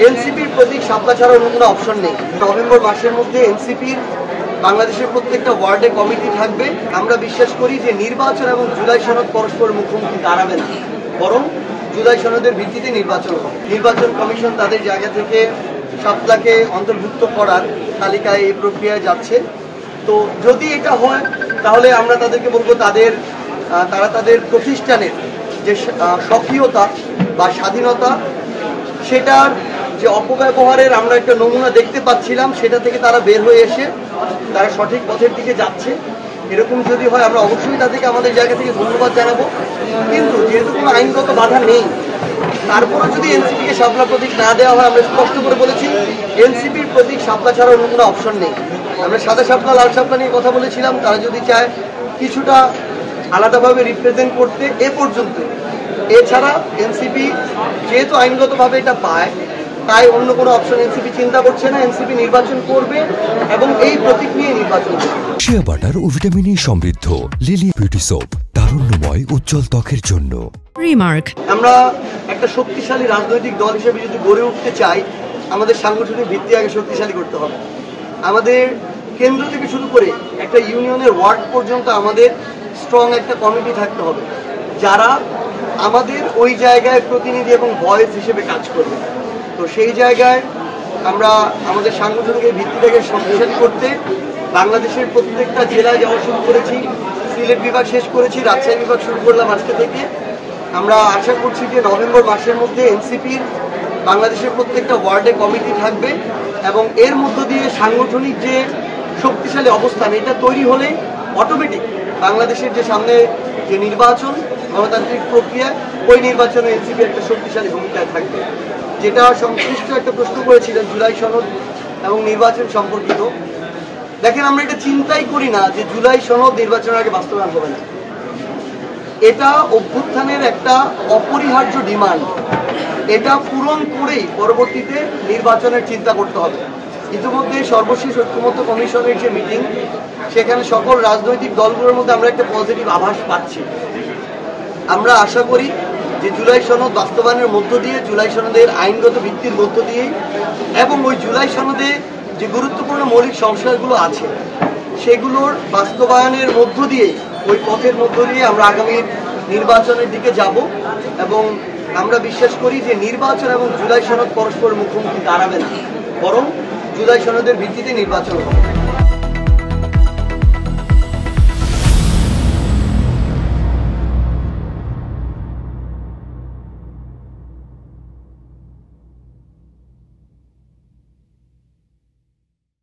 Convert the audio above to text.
এনসিপির প্রতীক শাপলা ছাড়া অন্য কোনো অপশন নেই। নভেম্বর মাসের মধ্যে এনসিপির বাংলাদেশের প্রত্যেকটা ওয়ার্ডে কমিটি থাকবে। আমরা বিশ্বাস করি যে নির্বাচন এবং জুলাই সনদ পরস্পর মুখোমুখি দাঁড়াবে না, বরং জুলাই সনদের ভিত্তিতে নির্বাচন হবে। নির্বাচন কমিশন তাদের জায়গা থেকে শাপলাকে অন্তর্ভুক্ত করার তালিকায় এই প্রক্রিয়ায় যাচ্ছে। তো যদি এটা হয় তাহলে আমরা তাদেরকে বলবো তারা তাদের প্রতিষ্ঠানের যে সক্রিয়তা বা স্বাধীনতা, সেটার যে অপব্যবহারের আমরা একটা নমুনা দেখতে পাচ্ছিলাম, সেটা থেকে তারা বের হয়ে এসে তারা সঠিক পথের দিকে যাচ্ছে। এরকম যদি হয় আমরা অবশ্যই তাদেরকে আমাদের জায়গা থেকে ধন্যবাদ জানাবো। কিন্তু যেহেতু কোনো আইনগত বাধা নেই, তারপরে যদি এনসিপিকে শাপলা প্রতীক না দেওয়া হয়, আমরা স্পষ্ট করে বলেছি এনসিপির প্রতীক শাপলা ছাড়া অন্য কোনো অপশন নেই। আমরা সাদা শাপলা লাল শাপলা নিয়ে কথা বলেছিলাম, তারা যদি চায় কিছুটা আলাদাভাবে রিপ্রেজেন্ট করতে এ পর্যন্ত। এছাড়া এনসিপি যেহেতু আইনগতভাবে এটা পায়, তাই অন্য কোনো অপশন এনসিপি চিন্তা করছে না। এনসিপি নির্বাচন করবে এবং এই প্রতীক নিয়ে নির্বাচন করবে। শিয়া বাটার ও ভিটামিন ই সমৃদ্ধ লিলি বিউটি সোপ, তারুণ্যময় উজ্জ্বল ত্বকের জন্য। রিমার্ক, আমরা একটা শক্তিশালী রাজনৈতিক দল হিসেবে যদি গড়ে উঠতে চাই, আমাদের সাংগঠনিক ভিত্তি আগে শক্তিশালী করতে হবে। আমাদের কেন্দ্র থেকে শুরু করে একটা ইউনিয়নের ওয়ার্ড পর্যন্ত আমাদের স্ট্রং একটা কমিটি থাকতে হবে, যারা আমাদের ওই জায়গায় প্রতিনিধি এবং ভয়েস হিসেবে কাজ করবে। তো সেই জায়গায় আমরা আমাদের সাংগঠনিক ভিত্তিটাকে শক্তিশালী করতে বাংলাদেশের প্রত্যেকটা জেলায় যাওয়া শুরু করেছি। সিলেট বিভাগ শেষ করেছি, রাজশাহী বিভাগ শুরু করলাম আজকে থেকে। আমরা আশা করছি যে নভেম্বর মাসের মধ্যে এনসিপির বাংলাদেশের প্রত্যেকটা ওয়ার্ডে কমিটি থাকবে এবং এর মধ্য দিয়ে সাংগঠনিক যে শক্তিশালী অবস্থান, এটা তৈরি হলে অটোমেটিক বাংলাদেশের যে সামনে যে নির্বাচন, গণতান্ত্রিক প্রক্রিয়া, ওই নির্বাচনে এনসিপি একটা শক্তিশালী ভূমিকায় থাকবে। যেটা সংশ্লিষ্ট একটা প্রশ্ন করেছিলেন জুলাই সনদ এবং নির্বাচন সম্পর্কিত, দেখেন আমরা এটা চিন্তাই করি না যে জুলাই সনদ নির্বাচনের আগে বাস্তবায়ন হবে না। এটা অভ্যুত্থানের একটা অপরিহার্য ডিমান্ড, এটা পূরণ করেই পরবর্তীতে নির্বাচনের চিন্তা করতে হবে। ইতিমধ্যে সর্বশেষ ঐক্যমত্য কমিশনের যে মিটিং, সেখানে সকল রাজনৈতিক দলগুলোর মধ্যে আমরা একটা পজিটিভ আভাস পাচ্ছি। আমরা আশা করি যে জুলাই সনদ বাস্তবায়নের মধ্য দিয়ে, জুলাই সনদের আইনগত ভিত্তির মধ্য দিয়ে এবং ওই জুলাই সনদে যে গুরুত্বপূর্ণ মৌলিক সংস্কারগুলো আছে, সেগুলোর বাস্তবায়নের মধ্য দিয়ে, ওই পথের মধ্য দিয়ে আমরা আগামী নির্বাচনের দিকে যাব। এবং আমরা বিশ্বাস করি যে নির্বাচন এবং জুলাই সনদ পরস্পর মুখোমুখি দাঁড়াবে না, বরং জুলাই সনদের ভিত্তিতে নির্বাচন হবে।